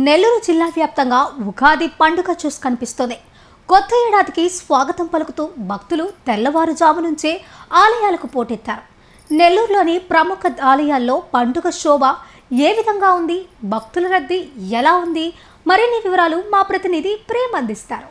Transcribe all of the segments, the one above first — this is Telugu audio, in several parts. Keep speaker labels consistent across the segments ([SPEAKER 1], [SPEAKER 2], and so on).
[SPEAKER 1] నెల్లూరు జిల్లా వ్యాప్తంగా ఉగాది పండుగ చూసి కనిపిస్తోంది. కొత్త ఏడాదికి స్వాగతం పలుకుతూ భక్తులు తెల్లవారుజాము నుంచే ఆలయాలకు పోటెత్తారు. నెల్లూరులోని ప్రముఖ ఆలయాల్లో పండుగ శోభ ఏ విధంగా ఉంది, భక్తుల రద్దీ ఎలా ఉంది, మరిన్ని వివరాలు మా ప్రతినిధి ప్రేమ్ అందిస్తారు.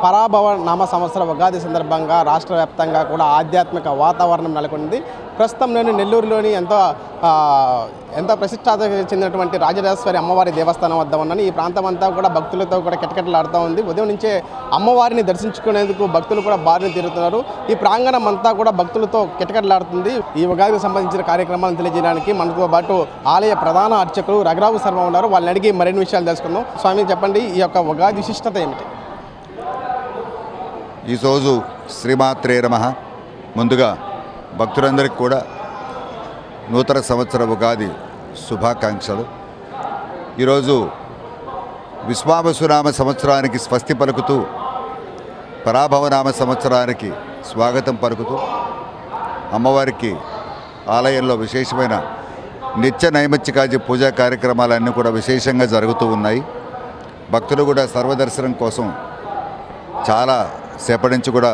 [SPEAKER 2] పరాభవ నామ సంవత్సర ఉగాది సందర్భంగా రాష్ట్ర వ్యాప్తంగా కూడా ఆధ్యాత్మిక వాతావరణం నెలకొంది. ప్రస్తుతంలోని నెల్లూరులోని ఎంతో ప్రసిద్ధాత చెందినటువంటి రాజరాజేశ్వరి అమ్మవారి దేవస్థానం వద్ద ఉన్నాను. ఈ ప్రాంతం అంతా కూడా భక్తులతో కూడా కిటకిటలాడుతూ ఉంది. ఉదయం నుంచే అమ్మవారిని దర్శించుకునేందుకు భక్తులు కూడా బారిన తిరుగుతున్నారు. ఈ ప్రాంగణం అంతా కూడా భక్తులతో కిటకిటలాడుతుంది. ఈ ఉగాదికి సంబంధించిన కార్యక్రమాలను తెలియజేయడానికి మనతో పాటు ఆలయ ప్రధాన అర్చకులు రఘురావు శర్మ ఉన్నారు. వాళ్ళని అడిగి మరిన్ని విషయాలు తెలుసుకుందాం. స్వామి, చెప్పండి, ఈ యొక్క ఉగాది విశిష్టత ఏమిటి?
[SPEAKER 3] ఈరోజు శ్రీమాత్రే నమః. ముందుగా భక్తులందరికీ కూడా నూతన సంవత్సర ఉగాది శుభాకాంక్షలు. ఈరోజు విశ్వావసునామ సంవత్సరానికి స్వస్తి పలుకుతూ, పరాభవనామ సంవత్సరానికి స్వాగతం పలుకుతూ అమ్మవారికి ఆలయంలో విశేషమైన నిత్య నైమిత్తికాది పూజా కార్యక్రమాలన్నీ కూడా విశేషంగా జరుగుతూ ఉన్నాయి. భక్తులు కూడా సర్వదర్శనం కోసం చాలా సేపటి నుంచి కూడా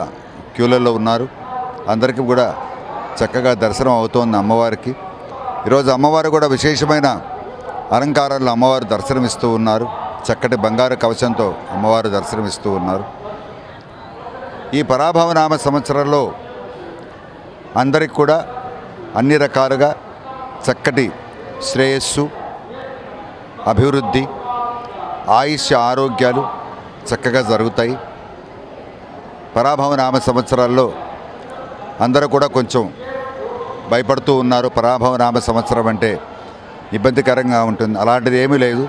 [SPEAKER 3] క్యూలలో ఉన్నారు. అందరికీ కూడా చక్కగా దర్శనం అవుతోంది అమ్మవారికి. ఈరోజు అమ్మవారు కూడా విశేషమైన అలంకారాల్లో అమ్మవారు దర్శనమిస్తూ ఉన్నారు. చక్కటి బంగారు కవచంతో అమ్మవారు దర్శనమిస్తూ ఉన్నారు. ఈ పరాభవనామ సంవత్సరంలో అందరికి కూడా అన్ని రకాలుగా చక్కటి శ్రేయస్సు, అభివృద్ధి, ఆయుష్య ఆరోగ్యాలు చక్కగా జరుగుతాయి. పరాభవనామ సంవత్సరాల్లో అందరూ కూడా కొంచెం భయపడుతూ ఉన్నారు. పరాభవనామ సంవత్సరం అంటే ఇబ్బందికరంగా ఉంటుంది. అలాంటిది ఏమీ లేదు.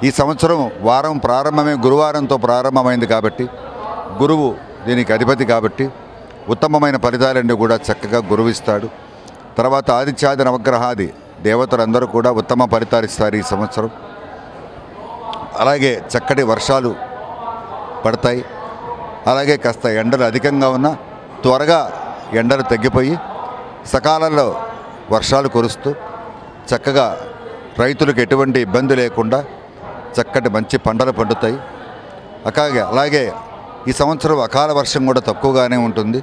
[SPEAKER 3] ఈ సంవత్సరం వారం ప్రారంభమే గురువారంతో ప్రారంభమైంది కాబట్టి, గురువు దీనికి అధిపతి కాబట్టి ఉత్తమమైన ఫలితాలన్నీ కూడా చక్కగా గురువు ఇస్తాడు. తర్వాత ఆదిత్యాది నవగ్రహాది దేవతలందరూ కూడా ఉత్తమ ఫలితాలు ఇస్తారు ఈ సంవత్సరం. అలాగే చక్కటి వర్షాలు పడతాయి. అలాగే కాస్త ఎండలు అధికంగా ఉన్నా త్వరగా ఎండలు తగ్గిపోయి సకాలంలో వర్షాలు కురుస్తూ చక్కగా రైతులకు ఎటువంటి ఇబ్బంది లేకుండా చక్కటి మంచి పంటలు పండుతాయి. అలాగే ఈ సంవత్సరం అకాల వర్షం కూడా తక్కువగానే ఉంటుంది.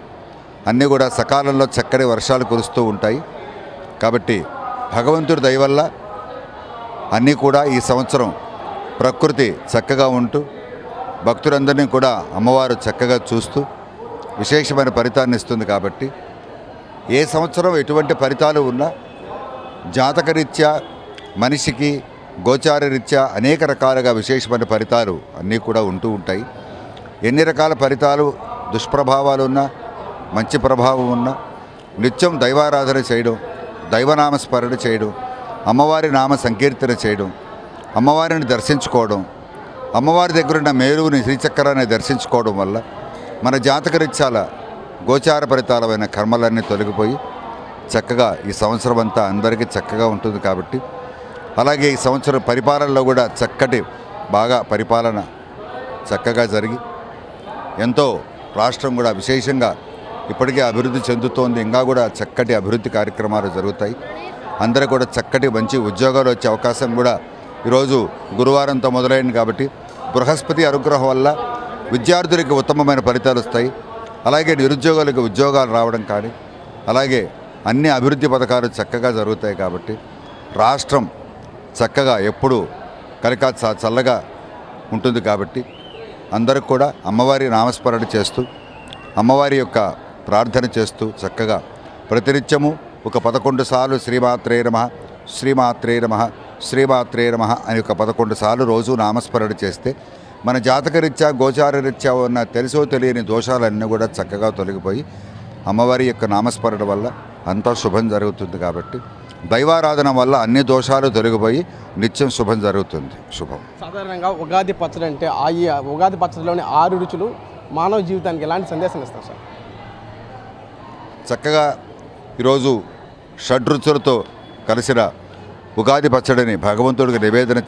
[SPEAKER 3] అన్నీ కూడా సకాలంలో చక్కటి వర్షాలు కురుస్తూ ఉంటాయి. కాబట్టి భగవంతుడి దయ వల్ల అన్నీ కూడా ఈ సంవత్సరం ప్రకృతి చక్కగా ఉంటూ భక్తులందరినీ కూడా అమ్మవారు చక్కగా చూస్తూ విశేషమైన ఫలితాన్ని ఇస్తుంది. కాబట్టి ఏ సంవత్సరం ఎటువంటి ఫలితాలు ఉన్నా జాతకరీత్యా, మనిషికి గోచారరీత్యా అనేక రకాలుగా విశేషమైన ఫలితాలు అన్నీ కూడా ఉంటూ ఉంటాయి. ఎన్ని రకాల ఫలితాలు దుష్ప్రభావాలు ఉన్నా మంచి ప్రభావం ఉన్నా నిత్యం దైవారాధన చేయడం, దైవనామస్మరణ చేయడం, అమ్మవారి నామ సంకీర్తన చేయడం అమ్మవారిని దర్శించుకోవడం, అమ్మవారి దగ్గరున్న మేరువుని శ్రీచక్రాన్ని దర్శించుకోవడం వల్ల మన జాతకరీత్యాల గోచార ఫలితాలమైన కర్మలన్నీ తొలగిపోయి చక్కగా ఈ సంవత్సరం అంతా అందరికీ చక్కగా ఉంటుంది. కాబట్టి అలాగే ఈ సంవత్సరం పరిపాలనలో కూడా బాగా పరిపాలన చక్కగా జరిగి ఎంతో రాష్ట్రం కూడా విశేషంగా ఇప్పటికే అభివృద్ధి చెందుతోంది. ఇంకా కూడా చక్కటి అభివృద్ధి కార్యక్రమాలు జరుగుతాయి. అందరూ కూడా చక్కటి మంచి ఉద్యోగాలు వచ్చే అవకాశం కూడా ఈరోజు గురువారంతో మొదలైంది. కాబట్టి బృహస్పతి అనుగ్రహం వల్ల విద్యార్థులకి ఉత్తమమైన ఫలితాలు వస్తాయి. అలాగే నిరుద్యోగులకు ఉద్యోగాలు రావడం కానీ అలాగే అన్ని అభివృద్ధి పథకాలు చక్కగా జరుగుతాయి. కాబట్టి రాష్ట్రం చక్కగా ఎప్పుడూ కలికా చల్లగా ఉంటుంది. కాబట్టి అందరూ కూడా అమ్మవారి నామస్మరణ చేస్తూ అమ్మవారి యొక్క ప్రార్థన చేస్తూ చక్కగా ప్రతినిత్యము ఒక 11 సార్లు శ్రీమాత్రే నమః శ్రీమాత్రే నమః శ్రీమాత్రే నమః అని ఒక 11 సార్లు రోజు నామస్మరణ చేస్తే మన జాతకరీత్యా గోచారరీత్యా ఉన్న తెలుసో తెలియని దోషాలన్నీ కూడా చక్కగా తొలగిపోయి అమ్మవారి యొక్క నామస్మరణ వల్ల అంతా శుభం జరుగుతుంది. కాబట్టి దైవారాధన వల్ల అన్ని దోషాలు తొలగిపోయి నిత్యం శుభం జరుగుతుంది. శుభం.
[SPEAKER 2] సాధారణంగా ఉగాది పచ్చడి అంటే ఉగాది పచ్చడిలోని 6 రుచులు మానవ జీవితానికి ఎలాంటి సందేశం ఇస్తారు సార్?
[SPEAKER 3] చక్కగా ఈరోజు షడ్రుచులతో కలిసిన ఉగాది పచ్చడిని భగవంతుడికి నివేదన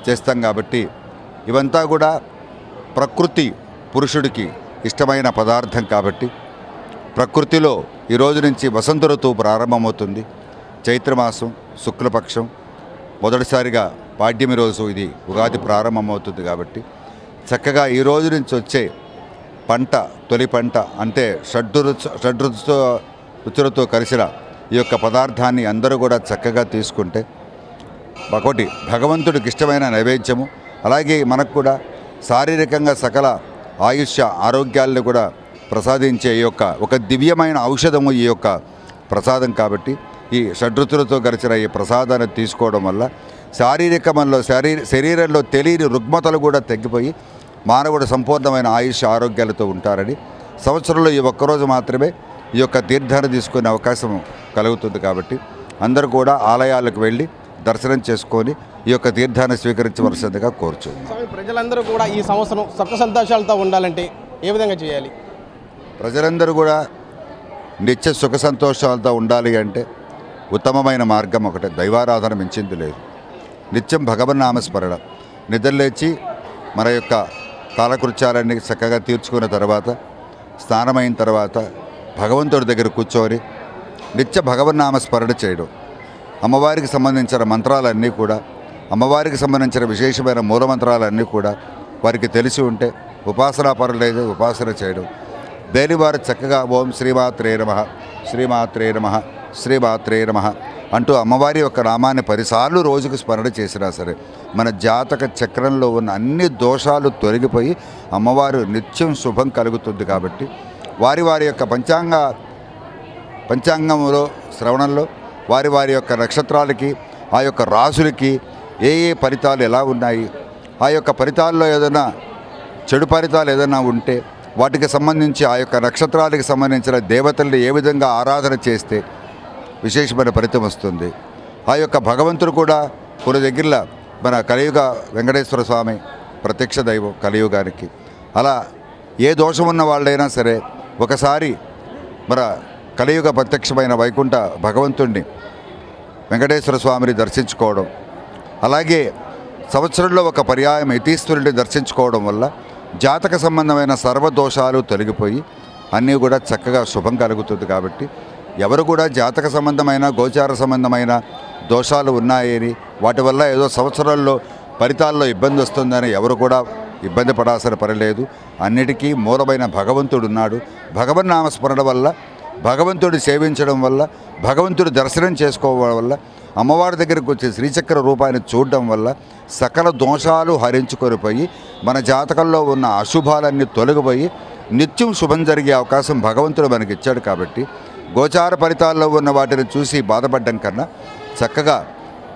[SPEAKER 3] చేస్తాం. కాబట్టి ఇవంతా కూడా ప్రకృతి పురుషుడికి ఇష్టమైన పదార్థం. కాబట్టి ప్రకృతిలో ఈరోజు నుంచి వసంత ఋతువు ప్రారంభమవుతుంది. చైత్రమాసం శుక్లపక్షం మొదటిసారిగా పాడ్యమి రోజు ఇది ఉగాది ప్రారంభమవుతుంది. కాబట్టి చక్కగా ఈ రోజు నుంచి వచ్చే పంట తొలి పంట అంటే రుచులతో కలిసిన ఈ యొక్క పదార్థాన్ని అందరూ కూడా చక్కగా తీసుకుంటే ఒకటి భగవంతుడికి ఇష్టమైన నైవేద్యము, అలాగే మనకు కూడా శారీరకంగా సకల ఆయుష్య ఆరోగ్యాలను కూడా ప్రసాదించే ఈ యొక్క ఒక దివ్యమైన ఔషధము ఈ యొక్క ప్రసాదం. కాబట్టి ఈ షడ్రుచులతో కలిసిన ఈ ప్రసాదాన్ని తీసుకోవడం వల్ల శరీరంలో తెలియని రుగ్మతలు కూడా తగ్గిపోయి మానవుడు సంపూర్ణమైన ఆయుష్య ఆరోగ్యాలతో ఉంటారని, సంవత్సరంలో ఈ ఒక్కరోజు మాత్రమే ఈ యొక్క తీర్థాన్ని తీసుకునే అవకాశం కలుగుతుంది. కాబట్టి అందరూ కూడా ఆలయాలకు వెళ్ళి దర్శనం చేసుకొని ఈ యొక్క తీర్థాన్ని స్వీకరించవలసిందిగా కోరుచున్నాం.
[SPEAKER 2] ప్రజలందరూ కూడా ఈ సంవత్సరం సుఖ సంతోషాలతో ఉండాలంటే ఏ విధంగా చేయాలి?
[SPEAKER 3] ప్రజలందరూ కూడా నిత్య సుఖ సంతోషాలతో ఉండాలి అంటే ఉత్తమమైన మార్గం ఒకటే, దైవారాధన మించింది లేదు. నిత్యం భగవన్నామస్మరణ. నిద్రలేచి మన యొక్క కాలకృత్యాలన్నీ చక్కగా తీర్చుకున్న తర్వాత స్నానమైన తర్వాత భగవంతుడి దగ్గర కూర్చొని నిత్య భగవన్నామస్మరణ చేయడం, అమ్మవారికి సంబంధించిన మంత్రాలన్నీ కూడా అమ్మవారికి సంబంధించిన విశేషమైన మూలమంత్రాలన్నీ కూడా వారికి తెలిసి ఉంటే ఉపాసనా పరులైతే ఉపాసన చేయడం, దేనివారు చక్కగా ఓం శ్రీమాత్రే నమః శ్రీమాత్రే నమః శ్రీమాత్రే నమః అంటూ అమ్మవారి యొక్క నామాన్ని 10 సార్లు రోజుకు స్మరణ చేసినా సరే మన జాతక చక్రంలో ఉన్న అన్ని దోషాలు తొలగిపోయి అమ్మవారు నిత్యం శుభం కలుగుతుంది. కాబట్టి వారి యొక్క పంచాంగంలో శ్రవణంలో వారి యొక్క నక్షత్రాలకి ఆ యొక్క రాసులకి ఏ ఫలితాలు ఎలా ఉన్నాయి, ఆ యొక్క ఫలితాల్లో ఏదైనా చెడు ఫలితాలు ఏదైనా ఉంటే వాటికి సంబంధించి ఆ యొక్క నక్షత్రాలకు సంబంధించిన దేవతల్ని ఏ విధంగా ఆరాధన చేస్తే విశేషమైన ఫలితం వస్తుంది. ఆ యొక్క భగవంతుడు కూడా కొన్ని దగ్గరలో మన కలియుగ వెంకటేశ్వర స్వామి ప్రత్యక్ష దైవం కలియుగానికి. అలా ఏ దోషం ఉన్న వాళ్ళైనా సరే ఒకసారి మన కలియుగ ప్రత్యక్షమైన వైకుంఠ భగవంతుడిని వెంకటేశ్వర స్వామిని దర్శించుకోవడం, అలాగే సంవత్సరంలో ఒక పర్యాయం యతీశ్వరుడిని దర్శించుకోవడం వల్ల జాతక సంబంధమైన సర్వదోషాలు తొలగిపోయి అన్నీ కూడా చక్కగా శుభం కలుగుతుంది. కాబట్టి ఎవరు కూడా జాతక సంబంధమైన గోచార సంబంధమైన దోషాలు ఉన్నాయని వాటి వల్ల ఏదో సంవత్సరాల్లో ఫలితాల్లో ఇబ్బంది వస్తుందని ఎవరు కూడా ఇబ్బంది పడాల్సిన పనిలేదు. అన్నిటికీ మూలమైన భగవంతుడు ఉన్నాడు. భగవన్నామస్మరణ వల్ల, భగవంతుడి సేవించడం వల్ల, భగవంతుడి దర్శనం చేసుకోవడం వల్ల, అమ్మవారి దగ్గరకు వచ్చే శ్రీచక్ర రూపాన్ని చూడడం వల్ల సకల దోషాలు హరించుకొనిపోయి మన జాతకంలో ఉన్న అశుభాలన్నీ తొలగిపోయి నిత్యం శుభం జరిగే అవకాశం భగవంతుడు మనకి ఇచ్చాడు. కాబట్టి గోచార ఫలితాల్లో ఉన్న వాటిని చూసి బాధపడడం కన్నా చక్కగా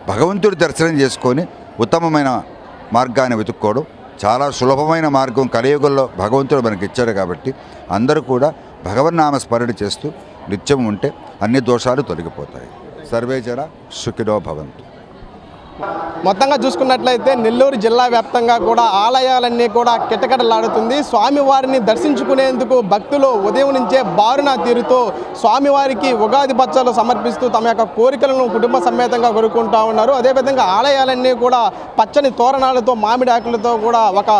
[SPEAKER 3] భగవంతుడి దర్శనం చేసుకొని ఉత్తమమైన మార్గాన్ని వెతుక్కోవడం చాలా సులభమైన మార్గం కలియుగంలో భగవంతుడు మనకి ఇచ్చాడు. కాబట్టి అందరూ కూడా భగవన్నామ స్మరణ చేస్తూ నిత్యం ఉంటే అన్ని దోషాలు తొలగిపోతాయి. సర్వే జన సుఖినో భవంతు.
[SPEAKER 2] మొత్తంగా చూసుకున్నట్లయితే నెల్లూరు జిల్లా వ్యాప్తంగా కూడా ఆలయాలన్నీ కూడా కిటకిటలాడుతుంది. స్వామివారిని దర్శించుకునేందుకు భక్తులు ఉదయం నుంచే బారున తీరుతూ స్వామివారికి ఉగాది పచ్చళ్ళు సమర్పిస్తూ తమ యొక్క కోరికలను కుటుంబ సమేతంగా కోరుకుంటూ ఉన్నారు. అదేవిధంగా ఆలయాలన్నీ కూడా పచ్చని తోరణాలతో మామిడి ఆకులతో కూడా ఒక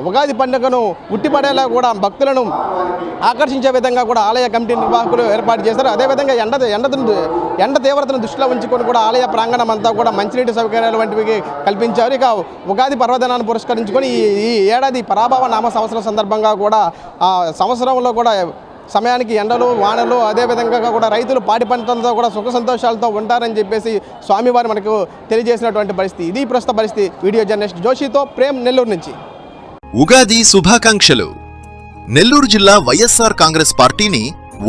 [SPEAKER 2] ఉగాది పండుగను ఉట్టిపడేలా కూడా భక్తులను ఆకర్షించే విధంగా కూడా ఆలయ కమిటీ నిర్వాహకులు ఏర్పాటు చేశారు. అదేవిధంగా ఎండ తీవ్రతను దృష్టిలో ఉంచుకొని కూడా ఆలయ ప్రాంగణం అంతా కూడా మంచినీటి సౌకర్యాలు వంటివి కల్పించారు. ఇక ఉగాది పర్వదినాన్ని పురస్కరించుకొని ఈ ఏడాది పరాభవ నామ సంవత్సరం సందర్భంగా కూడా సంవత్సరంలో కూడా సమయానికి ఎండలు వానలు అదేవిధంగా కూడా రైతులు పాడి పంటలతో కూడా సుఖ సంతోషాలతో ఉంటారని చెప్పేసి స్వామివారు మనకు తెలియజేసినటువంటి పరిస్థితి. ఇది ప్రస్తుత పరిస్థితి. వీడియో జర్నలిస్ట్ జోషితో ప్రేమ్, నెల్లూరు నుంచి.
[SPEAKER 4] ఉగాది శుభాకాంక్షలు. నెల్లూరు జిల్లా వైఎస్ఆర్ కాంగ్రెస్ పార్టీని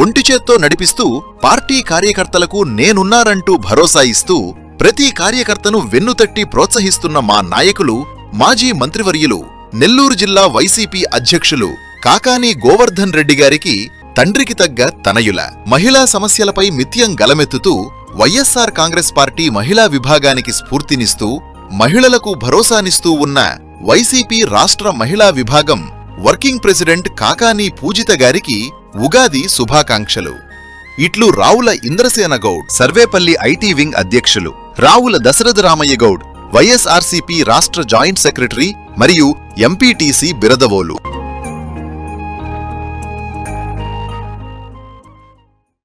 [SPEAKER 4] ఒంటి చేత్తో నడిపిస్తూ పార్టీ కార్యకర్తలకు నేనున్నారంటూ భరోసా ఇస్తూ ప్రతి కార్యకర్తను వెన్నుతట్టి ప్రోత్సహిస్తున్న మా నాయకులు, మాజీ మంత్రివర్యులు, నెల్లూరు జిల్లా వైసీపీ అధ్యక్షులు కాకాని గోవర్ధన్ రెడ్డి గారికి తండ్రికి తగ్గ తనయుల మహిళా సమస్యలపై నిత్యం గలమెత్తుతూ వైఎస్ఆర్ కాంగ్రెస్ పార్టీ మహిళా విభాగానికి స్ఫూర్తినిస్తూ మహిళలకు భరోసానిస్తూ ఉన్న వైసీపీ రాష్ట్ర మహిళా విభాగం వర్కింగ్ ప్రెసిడెంట్ కాకాని పూజిత గారికి ఉగాది శుభాకాంక్షలు. ఇట్లు రావుల ఇంద్రసేన గౌడ్, సర్వేపల్లి ఐటీ వింగ్ అధ్యక్షులు, రావుల దశరథ రామయ్య గౌడ్, వైఎస్ఆర్సీపీ రాష్ట్ర జాయింట్ సెక్రటరీ మరియు ఎంపీటీసీ బిరదవోలు.